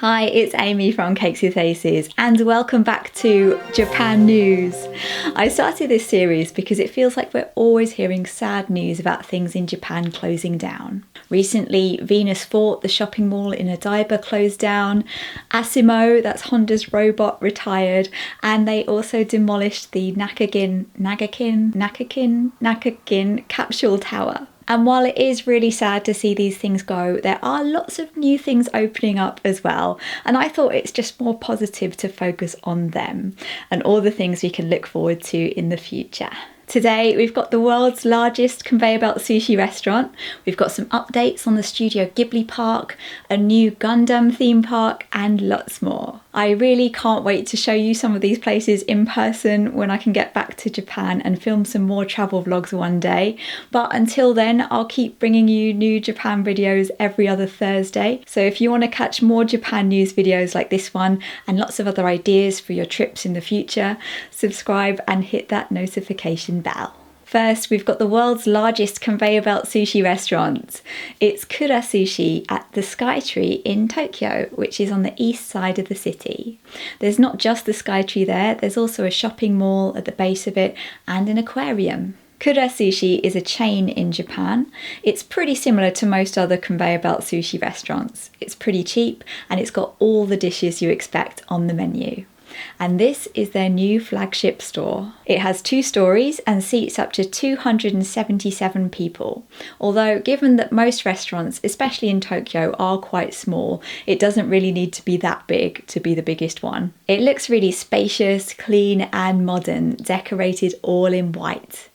Hi, it's Amy from Cakes with Faces and welcome back to Japan News. I started this series because it feels like we're always hearing sad news about things in Japan closing down. Recently, Venus Fort, the shopping mall in Odaiba, closed down. Asimo, that's Honda's robot, retired, and they also demolished the Nakagin capsule tower. And while it is really sad to see these things go, there are lots of new things opening up as well. And I thought it's just more positive to focus on them and all the things we can look forward to in the future. Today, we've got the world's largest conveyor belt sushi restaurant. We've got some updates on the Studio Ghibli park, a new Gundam theme park, and lots more. I really can't wait to show you some of these places in person when I can get back to Japan and film some more travel vlogs one day. But until then, I'll keep bringing you new Japan videos every other Thursday. So if you want to catch more Japan news videos like this one and lots of other ideas for your trips in the future, subscribe and hit that notification bell. First, we've got the world's largest conveyor belt sushi restaurant. It's Kura Sushi at the Skytree in Tokyo, which is on the east side of the city. There's not just the Skytree there, there's also a shopping mall at the base of it and an aquarium. Kura Sushi is a chain in Japan. It's pretty similar to most other conveyor belt sushi restaurants. It's pretty cheap and it's got all the dishes you expect on the menu. And this is their new flagship store. It has 2 stories and seats up to 277 people. Although given that most restaurants, especially in Tokyo, are quite small, it doesn't really need to be that big to be the biggest one. It looks really spacious, clean and modern, decorated all in white.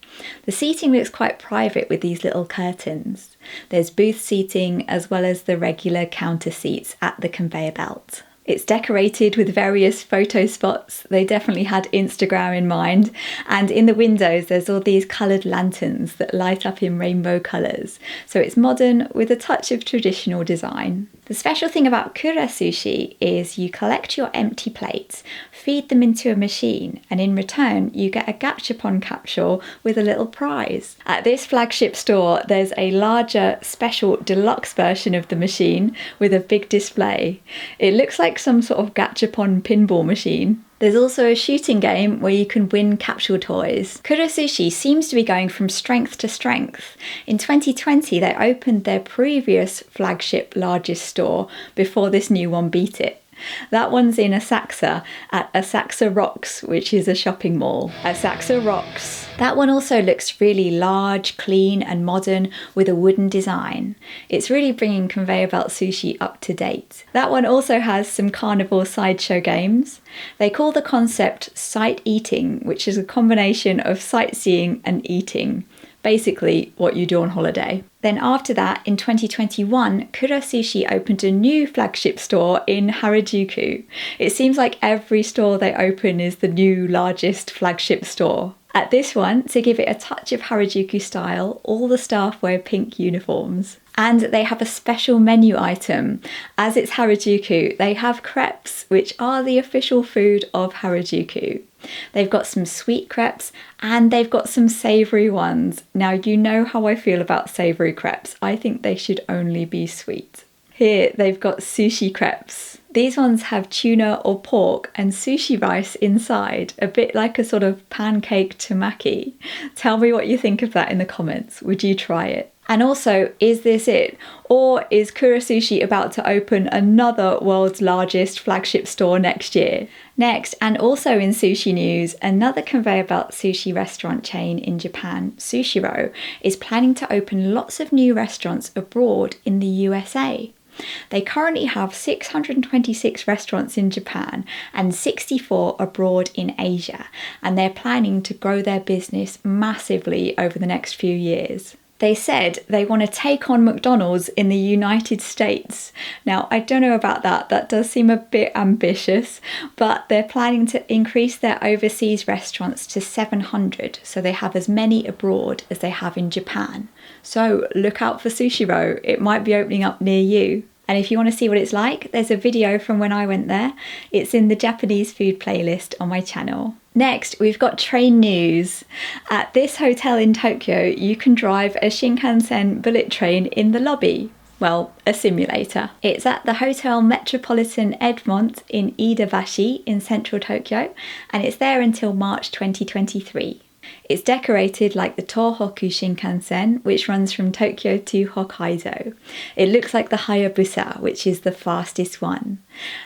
The seating looks quite private with these little curtains. There's booth seating as well as the regular counter seats at the conveyor belt. It's decorated with various photo spots. They definitely had Instagram in mind. And in the windows, there's all these coloured lanterns that light up in rainbow colours. So it's modern with a touch of traditional design. The special thing about Kura Sushi is you collect your empty plates, feed them into a machine, and in return you get a gachapon capsule with a little prize. At this flagship store, there's a larger, special deluxe version of the machine with a big display. It looks like some sort of gachapon pinball machine. There's also a shooting game where you can win capsule toys. Kura Sushi seems to be going from strength to strength. In 2020, they opened their previous flagship largest store before this new one beat it. That one's in Asakusa at Asakusa Rocks, which is a shopping mall. Asakusa Rocks. That one also looks really large, clean and modern with a wooden design. It's really bringing conveyor belt sushi up to date. That one also has some carnival sideshow games. They call the concept sight eating, which is a combination of sightseeing and eating. Basically what you do on holiday. Then after that, in 2021, Kura Sushi opened a new flagship store in Harajuku. It seems like every store they open is the new largest flagship store. At this one, to give it a touch of Harajuku style, all the staff wear pink uniforms. And they have a special menu item. As it's Harajuku, they have crepes, which are the official food of Harajuku. They've got some sweet crepes and they've got some savoury ones. Now you know how I feel about savoury crepes. I think they should only be sweet. Here they've got sushi crepes. These ones have tuna or pork and sushi rice inside, a bit like a sort of pancake temaki. Tell me what you think of that in the comments. Would you try it? And also, is this it? Or is Kura Sushi about to open another world's largest flagship store next year? Next, and also in sushi news, another conveyor belt sushi restaurant chain in Japan, Sushiro, is planning to open lots of new restaurants abroad in the USA. They currently have 626 restaurants in Japan and 64 abroad in Asia, and they're planning to grow their business massively over the next few years. They said they want to take on McDonald's in the United States. Now, I don't know about that. That does seem a bit ambitious, but they're planning to increase their overseas restaurants to 700, so they have as many abroad as they have in Japan. So look out for Sushiro. It might be opening up near you. And if you want to see what it's like, there's a video from when I went there. It's in the Japanese food playlist on my channel. Next, we've got train news. At this hotel in Tokyo, you can drive a Shinkansen bullet train in the lobby. Well, a simulator. It's at the Hotel Metropolitan Edmont in Iidabashi in central Tokyo, and it's there until March 2023. It's decorated like the Tohoku Shinkansen, which runs from Tokyo to Hokkaido. It looks like the Hayabusa, which is the fastest one.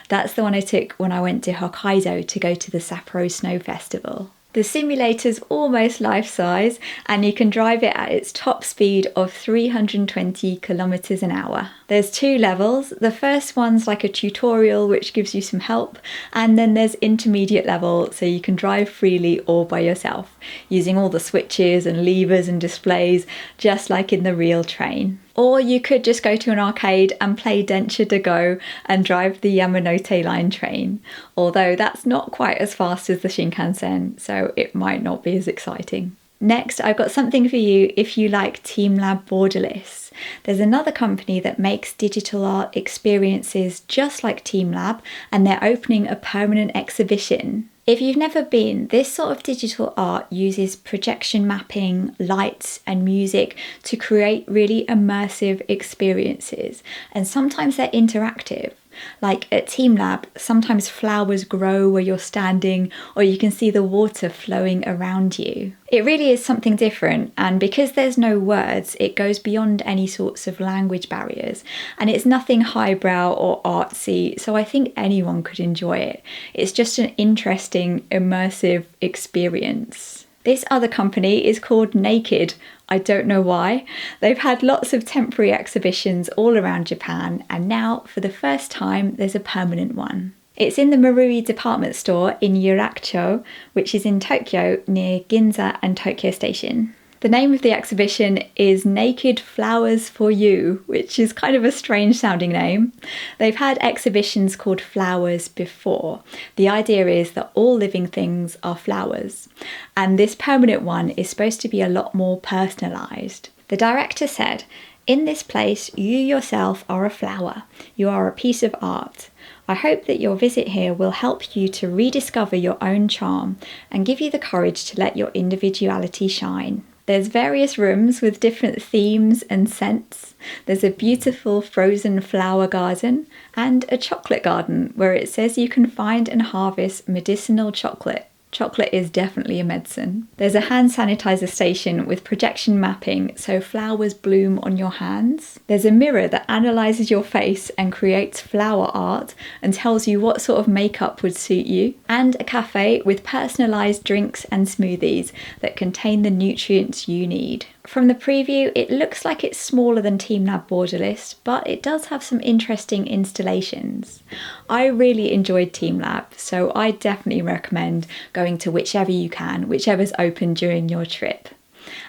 That's the one I took when I went to Hokkaido to go to the Sapporo Snow Festival. The simulator's almost life-size, and you can drive it at its top speed of 320 kilometers an hour. There's 2 levels. The first one's like a tutorial which gives you some help, and then there's intermediate level, so you can drive freely all by yourself, using all the switches and levers and displays, just like in the real train. Or you could just go to an arcade and play Densha to Go and drive the Yamanote line train, although that's not quite as fast as the Shinkansen, so it might not be as exciting. Next, I've got something for you if you like teamLab Borderless. There's another company that makes digital art experiences just like teamLab, and they're opening a permanent exhibition. If you've never been, this sort of digital art uses projection mapping, lights and music to create really immersive experiences, and sometimes they're interactive. Like at teamLab, sometimes flowers grow where you're standing, or you can see the water flowing around you. It really is something different, and because there's no words, it goes beyond any sorts of language barriers, and it's nothing highbrow or artsy, so I think anyone could enjoy it. It's just an interesting, immersive experience. This other company is called Naked. I don't know why. They've had lots of temporary exhibitions all around Japan, and now, for the first time, there's a permanent one. It's in the Marui department store in Yurakucho, which is in Tokyo near Ginza and Tokyo Station. The name of the exhibition is Naked Flowers for You, which is kind of a strange sounding name. They've had exhibitions called Flowers before. The idea is that all living things are flowers, and this permanent one is supposed to be a lot more personalised. The director said, "In this place, you yourself are a flower. You are a piece of art. I hope that your visit here will help you to rediscover your own charm and give you the courage to let your individuality shine." There's various rooms with different themes and scents. There's a beautiful frozen flower garden and a chocolate garden where it says you can find and harvest medicinal chocolate. Chocolate is definitely a medicine. There's a hand sanitizer station with projection mapping so flowers bloom on your hands. There's a mirror that analyzes your face and creates flower art and tells you what sort of makeup would suit you. And a cafe with personalized drinks and smoothies that contain the nutrients you need. From the preview, it looks like it's smaller than teamLab Borderless, but it does have some interesting installations. I really enjoyed teamLab, so I definitely recommend going to whichever you can, whichever's open during your trip.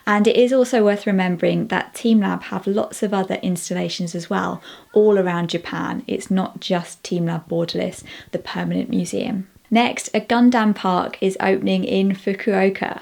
And it is also worth remembering that teamLab have lots of other installations as well, all around Japan. It's not just teamLab Borderless, the permanent museum. Next, a Gundam Park is opening in Fukuoka.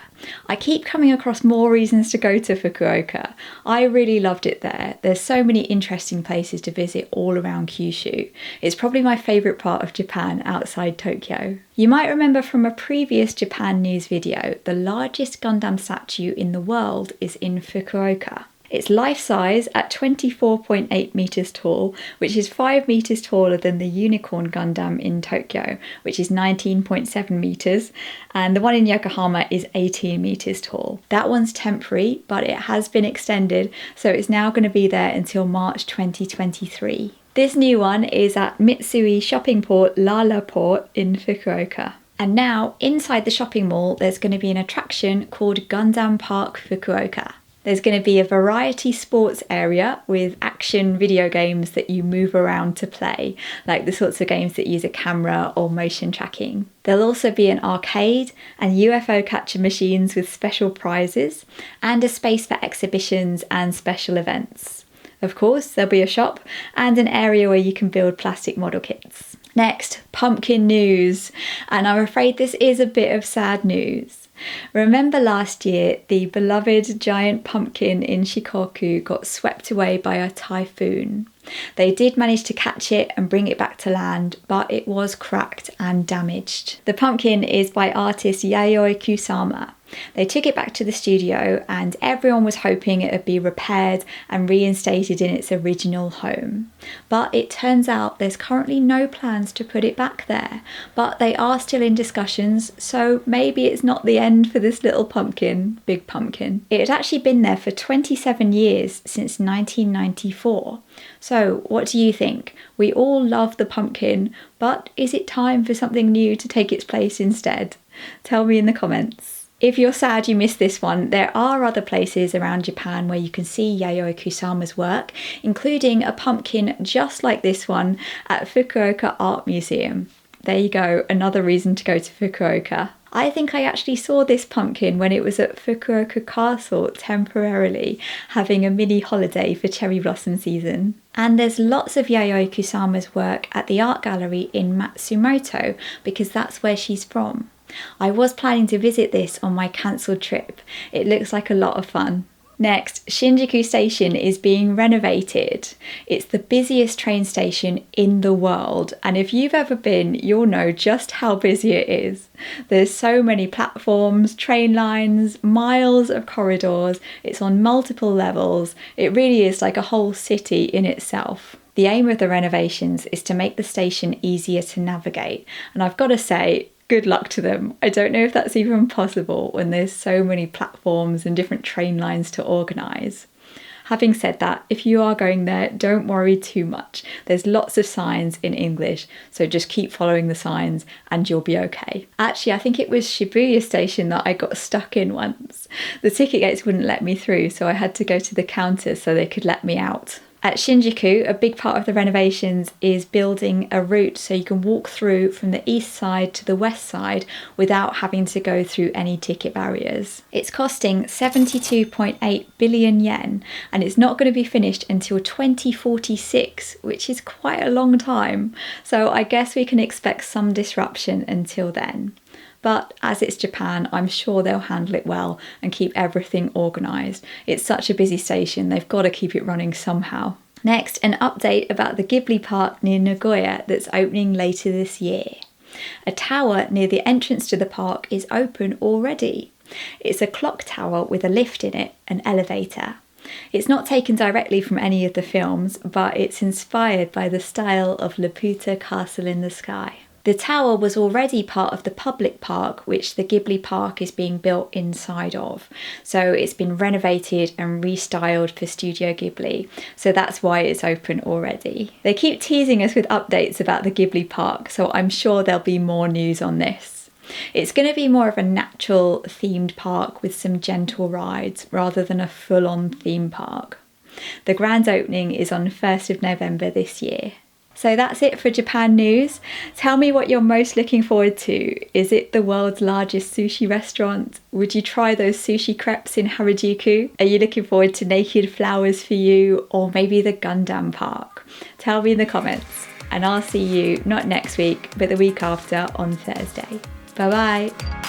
I keep coming across more reasons to go to Fukuoka. I really loved it there. There's so many interesting places to visit all around Kyushu. It's probably my favourite part of Japan outside Tokyo. You might remember from a previous Japan news video, the largest Gundam statue in the world is in Fukuoka. It's life-size at 24.8 metres tall, which is 5 metres taller than the Unicorn Gundam in Tokyo, which is 19.7 metres, and the one in Yokohama is 18 metres tall. That one's temporary, but it has been extended, so it's now going to be there until March 2023. This new one is at Mitsui Shopping Port Lala Port in Fukuoka. And now, inside the shopping mall, there's going to be an attraction called Gundam Park Fukuoka. There's going to be a variety sports area with action video games that you move around to play, like the sorts of games that use a camera or motion tracking. There'll also be an arcade and UFO catcher machines with special prizes, and a space for exhibitions and special events. Of course, there'll be a shop and an area where you can build plastic model kits. Next, pumpkin news, and I'm afraid this is a bit of sad news. Remember last year, the beloved giant pumpkin in Shikoku got swept away by a typhoon. They did manage to catch it and bring it back to land, but it was cracked and damaged. The pumpkin is by artist Yayoi Kusama, They took it back to the studio and everyone was hoping it would be repaired and reinstated in its original home. But it turns out there's currently no plans to put it back there, but they are still in discussions, so maybe it's not the end for this little pumpkin, big pumpkin. It had actually been there for 27 years, since 1994. So what do you think? We all love the pumpkin, but is it time for something new to take its place instead? Tell me in the comments. If you're sad you missed this one, there are other places around Japan where you can see Yayoi Kusama's work, including a pumpkin just like this one at Fukuoka Art Museum. There you go, another reason to go to Fukuoka. I think I actually saw this pumpkin when it was at Fukuoka Castle temporarily, having a mini holiday for cherry blossom season. And there's lots of Yayoi Kusama's work at the art gallery in Matsumoto, because that's where she's from. I was planning to visit this on my cancelled trip. It looks like a lot of fun. Next, Shinjuku Station is being renovated. It's the busiest train station in the world, and if you've ever been, you'll know just how busy it is. There's so many platforms, train lines, miles of corridors, it's on multiple levels. It really is like a whole city in itself. The aim of the renovations is to make the station easier to navigate, and I've got to say, good luck to them. I don't know if that's even possible when there's so many platforms and different train lines to organise. Having said that, if you are going there, don't worry too much. There's lots of signs in English, so just keep following the signs and you'll be okay. Actually, I think it was Shibuya Station that I got stuck in once. The ticket gates wouldn't let me through, so I had to go to the counter so they could let me out. At Shinjuku, a big part of the renovations is building a route so you can walk through from the east side to the west side without having to go through any ticket barriers. It's costing 72.8 billion yen and it's not going to be finished until 2046, which is quite a long time. So I guess we can expect some disruption until then. But as it's Japan, I'm sure they'll handle it well and keep everything organised. It's such a busy station, they've got to keep it running somehow. Next, an update about the Ghibli Park near Nagoya that's opening later this year. A tower near the entrance to the park is open already. It's a clock tower with a lift in it, an elevator. It's not taken directly from any of the films, but it's inspired by the style of Laputa Castle in the Sky. The tower was already part of the public park, which the Ghibli Park is being built inside of. So it's been renovated and restyled for Studio Ghibli. So that's why it's open already. They keep teasing us with updates about the Ghibli Park, so I'm sure there'll be more news on this. It's going to be more of a natural themed park with some gentle rides rather than a full-on theme park. The grand opening is on 1st of November this year. So that's it for Japan news. Tell me what you're most looking forward to. Is it the world's largest sushi restaurant? Would you try those sushi crepes in Harajuku? Are you looking forward to naked flowers for you, or maybe the Gundam Park? Tell me in the comments, and I'll see you not next week but the week after on Thursday. Bye bye.